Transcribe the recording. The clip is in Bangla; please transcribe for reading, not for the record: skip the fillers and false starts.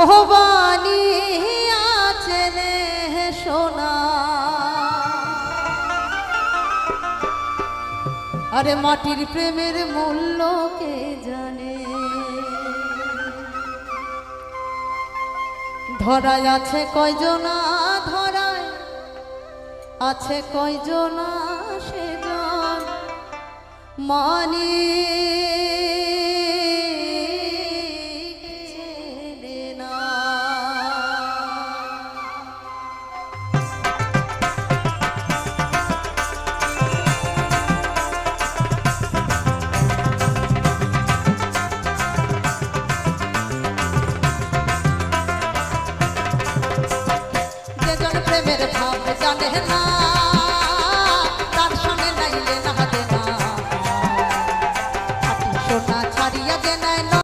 ও বানি আছে রে সোনা, আরে মাটির প্রেমের মূল্য কে জানে। ধরায় আছে কয়জনা, ধরায় আছে কয়জনা, সেজন মানি